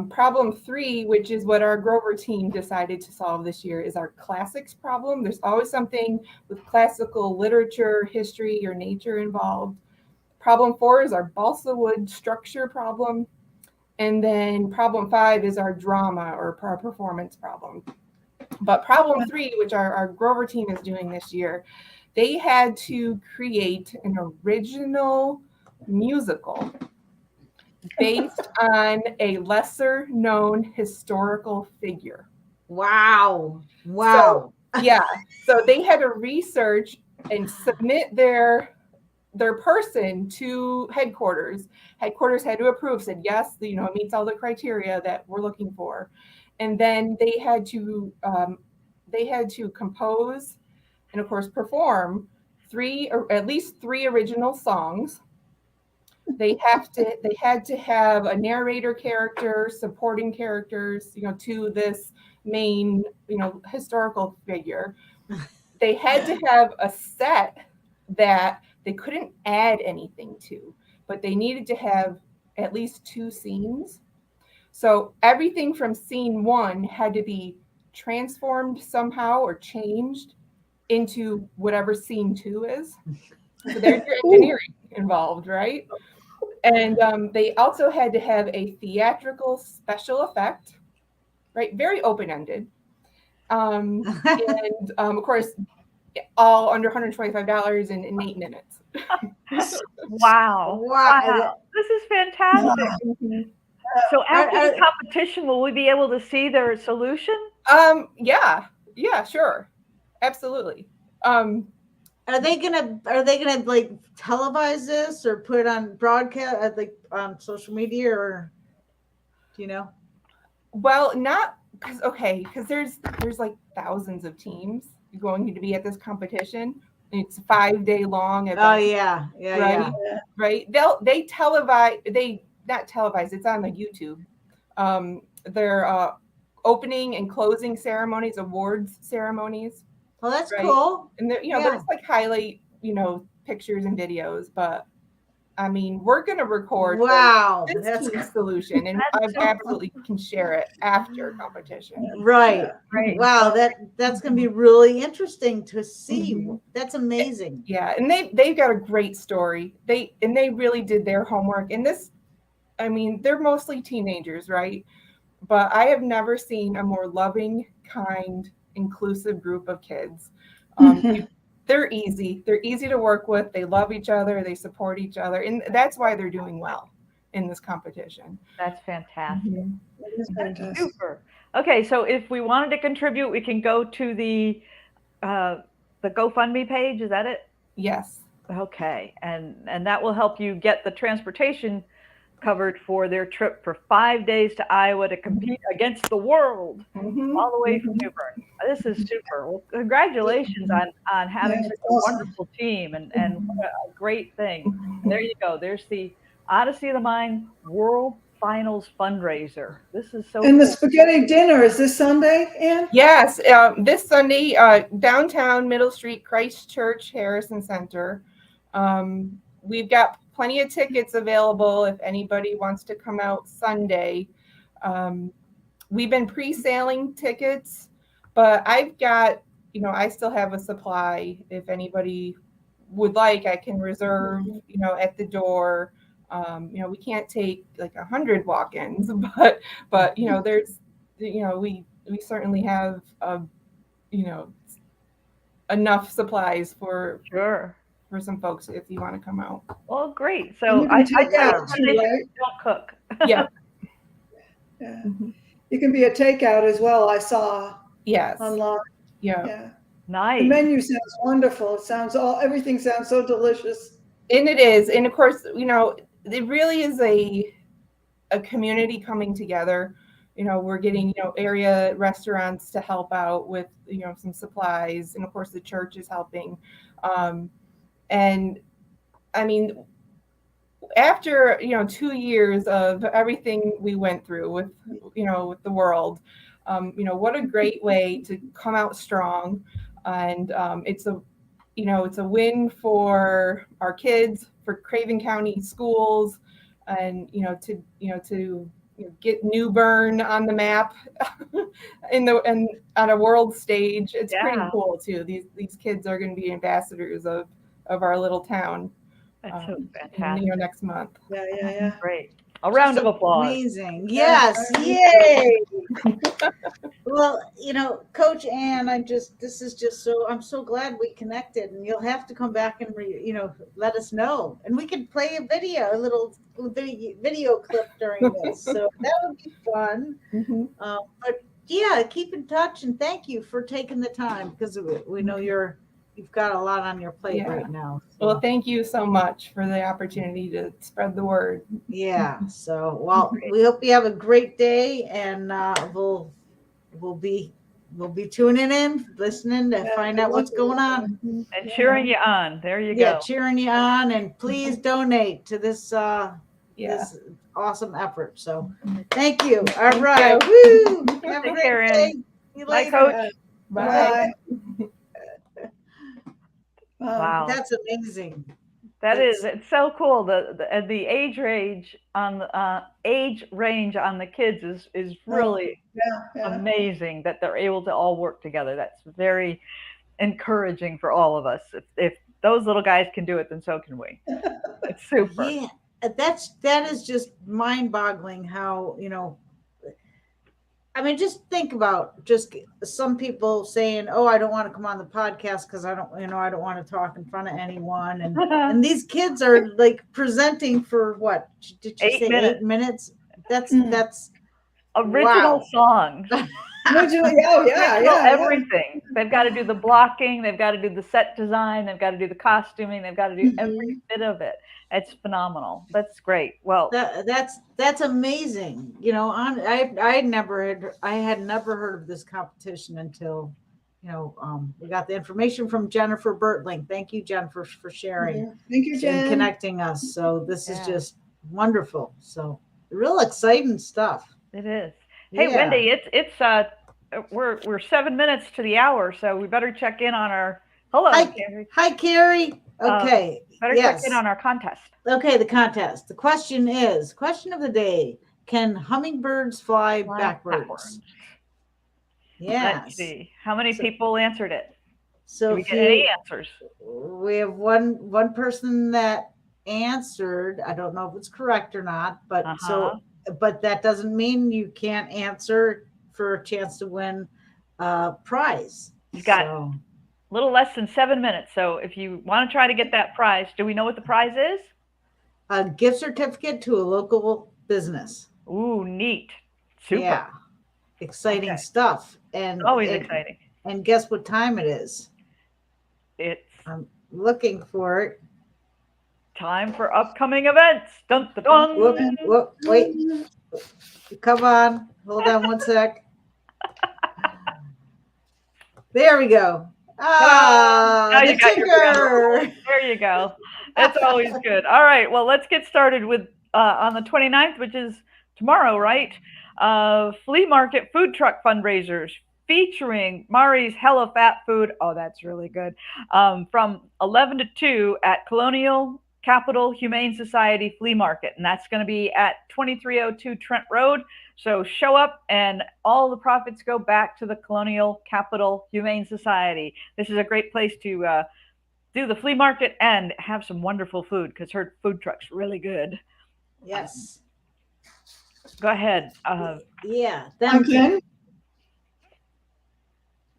Problem 3, which is what our Grover team decided to solve this year, is our classics problem. There's always something with classical literature, history, or nature involved. Problem 4 is our balsa wood structure problem. And then problem 5 is our drama or our performance problem. But problem 3, which our Grover team is doing this year, they had to create an original musical based on a lesser known historical figure. Wow. So they had to research and submit their person to headquarters. Headquarters had to approve, said yes, it meets all the criteria that we're looking for. And then they had to compose and of course perform at least three original songs. They had to have a narrator character, supporting characters, to this main, historical figure. They had to have a set that they couldn't add anything to, but they needed to have at least 2 scenes. So everything from scene 1 had to be transformed somehow or changed into whatever scene 2 is. So there's your engineering involved, right? And they also had to have a theatrical special effect, right? Very open-ended. And of course, all under $125 in 8 minutes. Wow. This is fantastic. So after the competition, will we be able to see their solution? Yeah, sure. Absolutely. Are they gonna like televise this or put it on broadcast, like on social media, or do you know? Well, not because there's like thousands of teams going to be at this competition. It's a 5-day long event. Oh yeah. Right. They televise. Not televise. It's on the YouTube. Their opening and closing ceremonies, awards ceremonies. Well, that's right? cool. And there's like highlight, pictures and videos, but I mean, we're going to record this team's solution, and I absolutely can share it after competition. Right. Wow, that's going to be really interesting to see. Mm-hmm. That's amazing. Yeah, and they've got a great story. They really did their homework. And they're mostly teenagers, right? But I have never seen a more loving, kind, inclusive group of kids. They're easy to work with. They love each other, they support each other, and that's why they're doing well in this competition. That's fantastic. That is fantastic. Super. Okay, so if we wanted to contribute, we can go to the GoFundMe page. Is that it? Yes. Okay, and that will help you get the transportation covered for their trip for 5 days to Iowa to compete against the world, all the way from New Bern. This is super. Well, congratulations on having such a wonderful team, and what a great thing. There you go. There's the Odyssey of the Mind World finals fundraiser. This is so And the cool. spaghetti dinner is this Sunday, Ann? Yes, this Sunday, downtown Middle Street, Christchurch, Harrison Center. We've got plenty of tickets available if anybody wants to come out Sunday. We've been pre-selling tickets, but I've got, I still have a supply. If anybody would like, I can reserve, at the door. We can't take like 100 walk-ins, but there's, we certainly have, enough supplies for some folks if you want to come out. Well, great. So I don't cook. Yeah. Yeah. You can be a takeout as well. I saw online. Yeah. Nice. The menu sounds wonderful. Everything sounds so delicious. And it is. And of course, it really is a community coming together. We're getting, area restaurants to help out with, some supplies. And of course the church is helping. And I mean, after, 2 years of everything we went through with, with the world, what a great way to come out strong. And it's a win for our kids, for Craven County schools, and, to get New Bern on the map and on a world stage. It's pretty cool too. These kids are going to be ambassadors of our little town. That's so fantastic. Next month. Yeah. Great. A round of applause. Amazing. Yes. Yay. Well, Coach Ann, I'm so glad we connected, and you'll have to come back and let us know, and we could play a little video clip during this. So that would be fun. Mm-hmm. But yeah, keep in touch, and thank you for taking the time, because we know you've got a lot on your plate right now. So. Well, thank you so much for the opportunity to spread the word. Yeah. So, we hope you have a great day, and we'll be tuning in, listening to find out what's going on. And cheering you on. There you go. Yeah, cheering you on, and please donate to this this awesome effort. So, thank you. All right. Woo! Have a great day. See you Bye, later. Coach. Bye. Wow, that's amazing. It's so cool. The age range on the kids is really amazing that they're able to all work together. That's very encouraging for all of us. If those little guys can do it, then so can we. It's super. Yeah, that is just mind-boggling how, I mean, just think about some people saying, "Oh, I don't want to come on the podcast because I don't want to talk in front of anyone." And these kids are like presenting for what? Did you say 8 minutes? That's original songs. Original, everything. They've got to do the blocking. They've got to do the set design. They've got to do the costuming. They've got to do every bit of it. It's phenomenal. That's great. Well, that's amazing. I had never heard of this competition until, we got the information from Jennifer Bertling. Thank you, Jennifer, for sharing. Thank you, Jen. And connecting us. So this is just wonderful. So real exciting stuff. It is. Hey, Wendy, it's we're 7 minutes to the hour, so we better check in on our. Hello, Carrie. Hi, Carrie. Okay. Better check in on our contest. Okay, the contest. The question of the day: can hummingbirds fly backwards? Yes. Let's see. How many people answered it? So did we get any answers? We have one person that answered. I don't know if it's correct or not, but but that doesn't mean you can't answer for a chance to win a prize. You got a little less than 7 minutes. So if you want to try to get that prize, do we know what the prize is? A gift certificate to a local business. Ooh, neat. Super. Yeah. Exciting stuff. And always exciting. And guess what time it is? I'm looking for it. Time for upcoming events. Dun, dun, dun. Whoop, wait. Come on. Hold on one sec. There we go. The ticker. There you go. That's always good. All right. Well, let's get started with on the 29th, which is tomorrow, right? Flea market food truck fundraisers featuring Mari's Hella Fat Food. Oh, that's really good. From 11 to 2 at Colonial Capital Humane Society Flea Market. And that's going to be at 2302 Trent Road. So show up and all the profits go back to the Colonial Capital Humane Society. This is a great place to do the flea market and have some wonderful food because her food truck's really good. Yes. Go ahead. Yeah.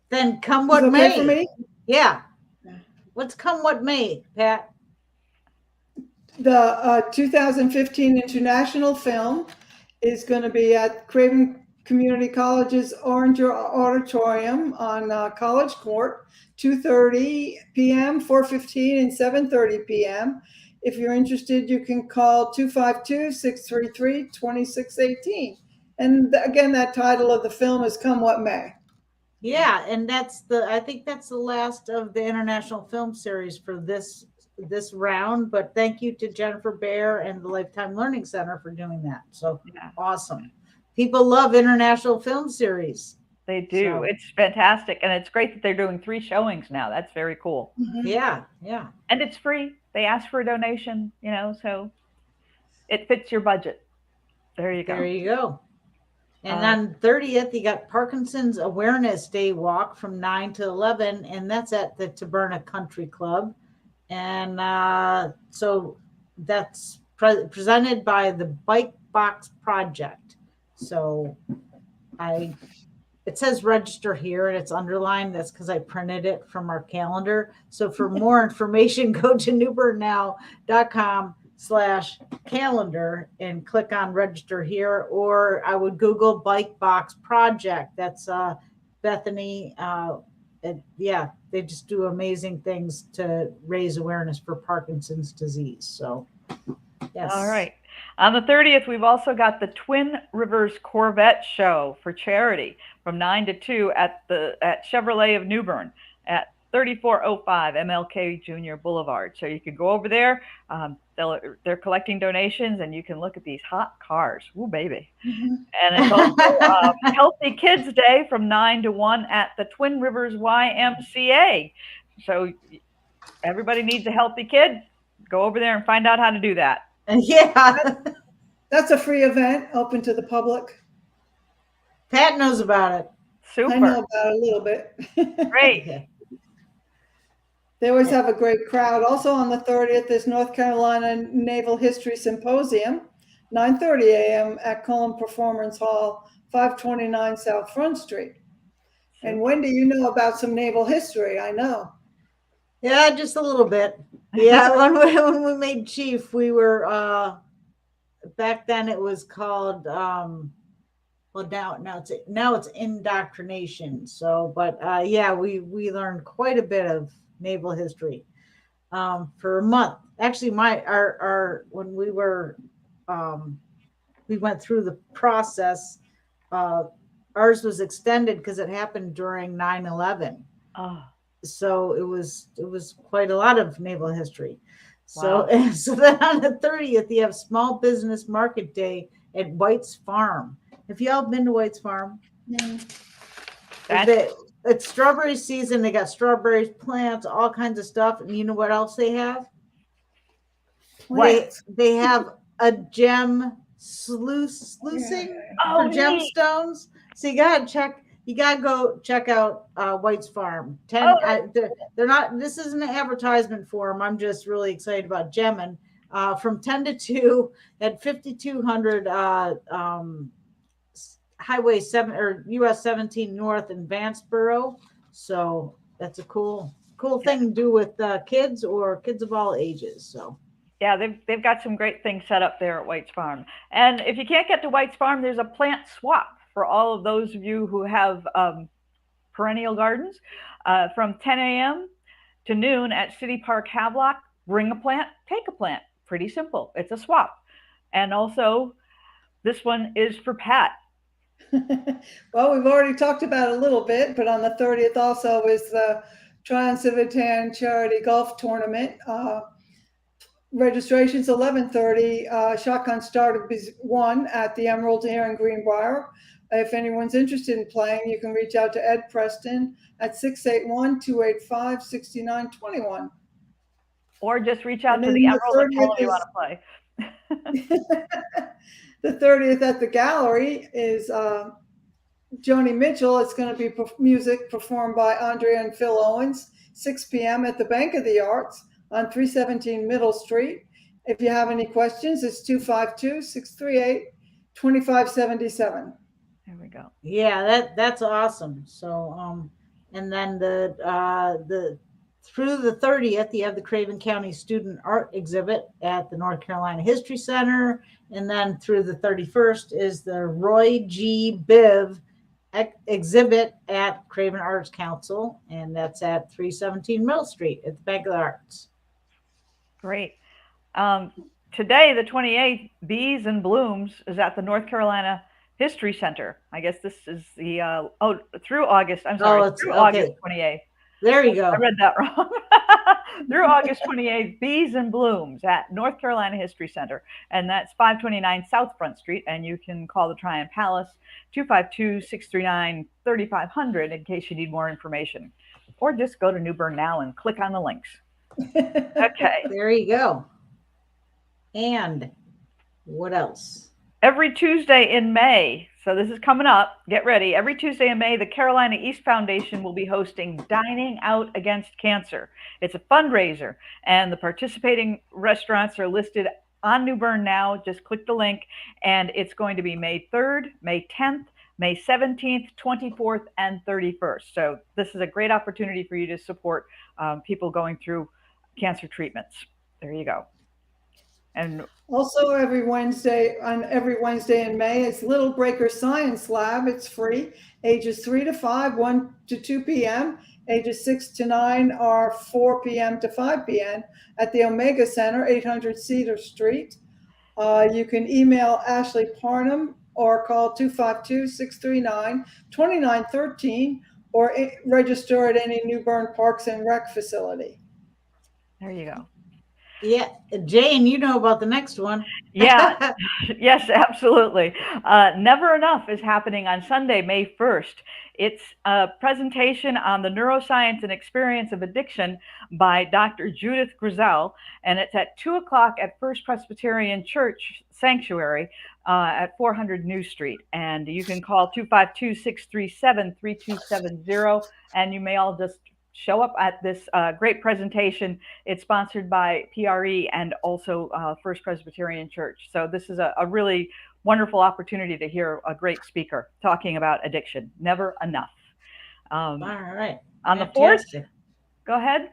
Then come what may. Okay for me? Yeah. Let's come what may, Pat. The 2015 International Film is going to be at Craven Community College's Orange Auditorium on College Court, 2:30 p.m., 4:15, and 7:30 p.m. If you're interested, you can call 252-633-2618. And again, that title of the film is Come What May. Yeah, and I think that's the last of the International Film Series for this round. But thank you to Jennifer Baer and the Lifetime Learning Center for doing that. So awesome. People love International Film Series. They do. So, it's fantastic. And it's great that they're doing 3 showings now. That's very cool. Mm-hmm. Yeah. And it's free. They ask for a donation, so it fits your budget. There you go. There you go. And on 30th, you got Parkinson's Awareness Day Walk from 9 to 11, and that's at the Taberna Country Club. And so that's presented by the Bike Box Project. So it says register here and it's underlined. That's because I printed it from our calendar. So for more information, go to newbern.com/calendar and click on register here, or I would Google Bike Box Project. That's Bethany. They just do amazing things to raise awareness for Parkinson's disease. So, yes. All right. On the 30th, we've also got the Twin Rivers Corvette Show for charity from 9 to 2 at Chevrolet of New Bern at 3405 MLK Jr. Boulevard. So you can go over there. They're collecting donations, and you can look at these hot cars. Ooh, baby. Mm-hmm. And it's also Healthy Kids Day from 9 to 1 at the Twin Rivers YMCA. So everybody needs a healthy kid. Go over there and find out how to do that. Yeah. That's a free event, open to the public. Pat knows about it. Super. I know about it a little bit. Great. They always have a great crowd. Also on the 30th is North Carolina Naval History Symposium, 9:30 a.m. at Cullen Performance Hall, 529 South Front Street. And Wendy, you know about some naval history, I know. Yeah, just a little bit. Yeah, when we made chief, we were back then it was called now it's indoctrination. So, but we learned quite a bit of naval history for a month. Actually, when we were we went through the process. Ours was extended because it happened during 9/11. Oh. So it was quite a lot of naval history. Wow. So then on the 30th, you have Small Business Market Day at White's Farm. Have you all been to White's Farm? No. It's strawberry season. They got strawberries, plants, all kinds of stuff. And you know what else they have? They have a gem sluicing for gemstones. So you gotta go check out White's Farm. They're not. This isn't an advertisement for them. I'm just really excited about gemming. From 10 to 2 at 5200 Highway 7 or US 17 North in Vanceboro. So that's a cool thing to do with kids or kids of all ages. So. Yeah, they've got some great things set up there at White's Farm. And if you can't get to White's Farm, there's a plant swap for all of those of you who have perennial gardens from 10 a.m. to noon at City Park Havelock. Bring a plant, take a plant. Pretty simple. It's a swap. And also, this one is for Pat. Well, we've already talked about it a little bit, but on the 30th also is the Tryon Civitan Charity Golf Tournament. registration's 11:30. Shotgun start is 1 at the Emerald here in Greenbrier. If anyone's interested in playing, you can reach out to Ed Preston at 681-285-6921. Or just reach out And to then the the Emerald and tell them 30th you want is to play. the 30th at the gallery is Joni Mitchell. It's going to be music performed by Andrea and Phil Owens, 6 p.m. at the Bank of the Arts on 317 Middle Street. If you have any questions, it's 252-638-2577. There we go. Yeah, that's awesome. So, and then the through the 30th, you have the Craven County Student Art Exhibit at the North Carolina History Center, and then through the 31st is the Roy G. Biv exhibit at Craven Arts Council, and that's at 317 Middle Street at the Bank of the Arts. Great. Today, the 28th, Bees and Blooms is at the North Carolina History Center. I guess this is the through August. I'm sorry, through August 28th. There you go. I read that wrong. Through August 28th, Bees and Blooms at North Carolina History Center. And that's 529 South Front Street. And you can call the Tryon Palace 252-639-3500 in case you need more information. Or just go to New Bern now and click on the links. Okay. There you go. And what else? Every Tuesday in May, so this is coming up, get ready. Every Tuesday in May, the Carolina East Foundation will be hosting Dining Out Against Cancer. It's a fundraiser, and the participating restaurants are listed on New Bern now. Just click the link, and it's going to be May 3rd, May 10th, May 17th, 24th, and 31st. So this is a great opportunity for you to support people going through cancer treatments. There you go. And also every Wednesday in May is Little Breaker Science Lab. It's free. Ages 3 to 5, 1 to 2 p.m. Ages 6 to 9 are 4 p.m. to 5 p.m. at the Omega Center, 800 Cedar Street. You can email Ashley Parnham or call 252-639-2913 or register at any New Bern Parks and Rec facility. there you go. Yeah, Jane, you know about the next one. Yeah, yes, absolutely. Never Enough is happening on Sunday, May 1st. It's a presentation on the neuroscience and experience of addiction by Dr. Judith Grisel, and it's at 2 o'clock at First Presbyterian Church Sanctuary at 400 New Street. And you can call 252-637-3270, and you may all just show up at this great presentation. It's sponsored by PRE and also First Presbyterian Church. So this is a really wonderful opportunity to hear a great speaker talking about addiction. Never enough. All right. On the 4th, go ahead.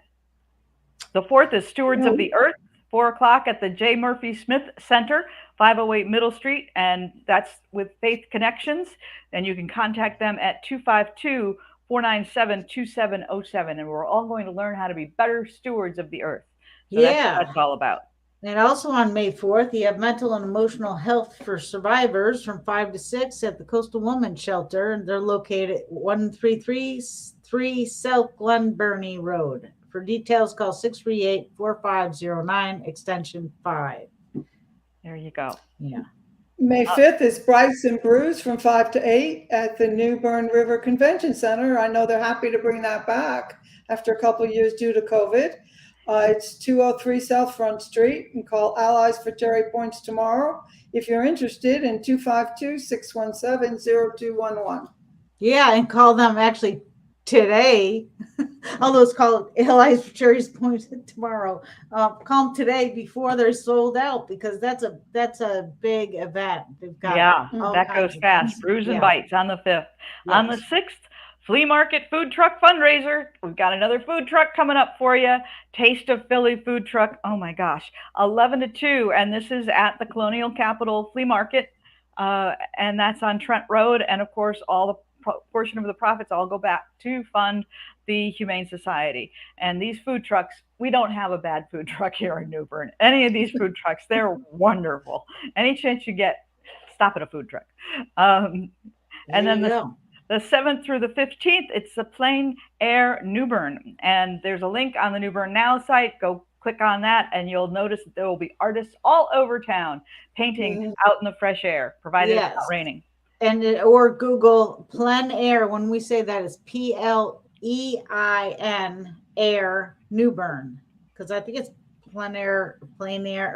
The 4th is Stewards of the Earth, 4 o'clock at the J. Murphy Smith Center, 508 Middle Street. And that's with Faith Connections. And you can contact them at 252-497-2707, and we're all going to learn how to be better stewards of the earth. So that's what that's all about. And also on May 4th, you have mental and emotional health for survivors from 5 to 6 at the Coastal Women's Shelter. And they're located at 1333 South Glen Burnie Road. For details, call 638-4509, extension 5. There you go. Yeah. May 5th is Brights and Brews from 5 to 8 at the New Bern River Convention Center. I know they're happy to bring that back after a couple of years due to COVID. It's 203 South Front Street, and call Allies for Cherry Points tomorrow if you're interested in 252-617-0211. Yeah, and call them actually today. All those call Allies for Cherry Points tomorrow. Call them today before they're sold out, because that's a big event. They've got that goes fast. Brews and Bites on the 5th. Yes. On the 6th, Flea Market Food Truck Fundraiser. We've got another food truck coming up for you. Taste of Philly food truck. Oh my gosh. 11 to 2. And this is at the Colonial Capital Flea Market. And that's on Trent Road. And of course, all the portion of the profits all go back to fund the Humane Society. And these food trucks, we don't have a bad food truck here in New Bern. Any of these food trucks, they're wonderful. Any chance you get, stop at a food truck. And then the 7th through the 15th, it's the Plain Air New Bern. And there's a link on the New Bern Now site. Go Click on that and you'll notice that there will be artists all over town painting out in the fresh air, provided it's not raining. And or Google plein air. When we say that, it's PLEIN air New Bern, because I think it's plein air,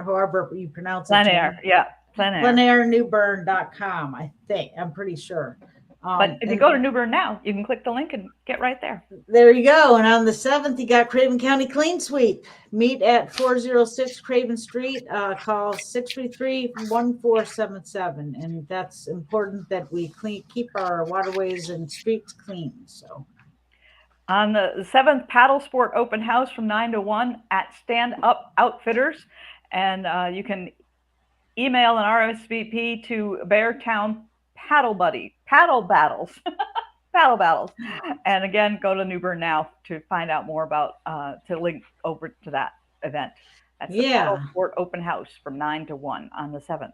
however you pronounce it. Plein air, yeah, plein air. pleinairnewbern.com, I think. I'm pretty sure. But if you go to New Bern now, you can click the link and get right there. There you go. And on the 7th, you got Craven County Clean Sweep. Meet at 406 Craven Street. Call 633-1477. And that's important that we keep our waterways and streets clean. So on the 7th, paddle sport open house from 9 to 1 at Stand Up Outfitters. And you can email an RSVP to Beartown Paddle Battles. And again, go to New Bern now to find out more about, to link over to that event. That's the paddle sport open house from 9 to 1 on the 7th.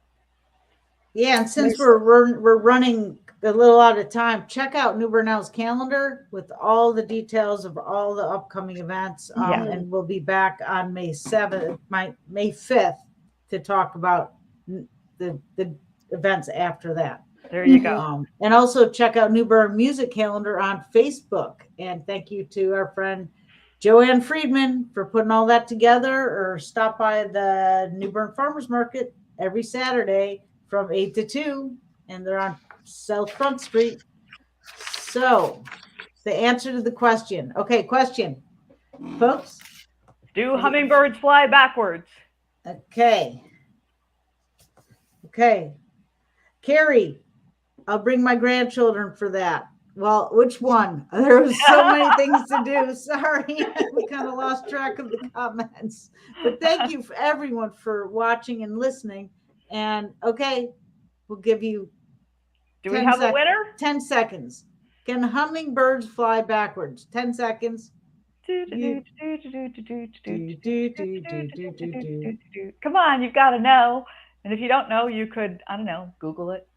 Yeah, and since we're running a little out of time, check out New Bern Now's calendar with all the details of all the upcoming events. And we'll be back on May 5th to talk about the events after that. There you go. And also check out New Bern Music Calendar on Facebook. And thank you to our friend Joanne Friedman for putting all that together, or stop by the New Bern Farmers Market every Saturday from 8 to 2. And they're on South Front Street. So the answer to the question. Okay, question, folks. Do hummingbirds fly backwards? Okay. Carrie, I'll bring my grandchildren for that. Well, which one? There was so many things to do. Sorry, we kind of lost track of the comments. But thank you for everyone for watching and listening. And okay, we'll give you. Do we have a winner? 10 seconds. Can hummingbirds fly backwards? 10 seconds. Come on, you've got to know. And if you don't know, you could, I don't know, Google it.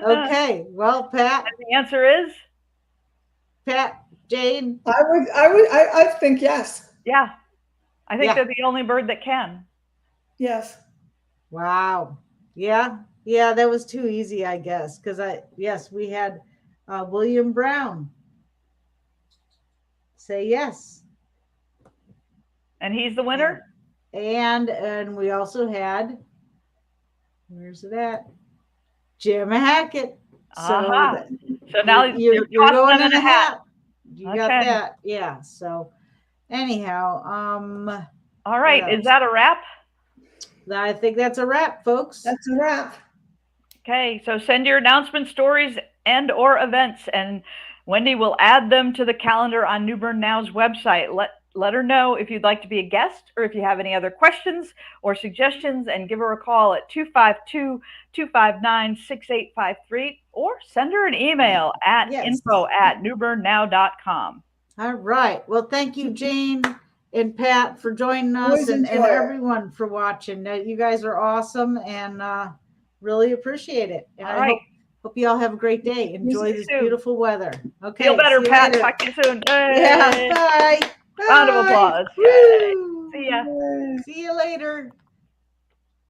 Okay. Well, Pat. And the answer is? Pat, Jane. I think yes. Yeah. I think they're the only bird that can. Yes. Wow. Yeah. Yeah, that was too easy, I guess. Because we had William Brown say yes. And he's the winner? And we also had, where's it at? Jim Hackett. So now you're going in a hat. You got Okay. that. Yeah. So anyhow, all right. Is that a wrap? I think that's a wrap, folks. That's a wrap. Okay. So send your announcement stories and or events, and Wendy will add them to the calendar on New Bern Now's website. Let her know if you'd like to be a guest or if you have any other questions or suggestions, and give her a call at 252-259-6853, or send her an email at info@newbernnow.com. All right. Well, thank you, Jane and Pat, for joining us, and everyone for watching. You guys are awesome, and really appreciate it. And I hope you all have a great day. Enjoy this beautiful weather. Okay. Feel better, Pat. Talk to you soon. Yeah. Bye. Round of applause. Woo. See ya. See you later.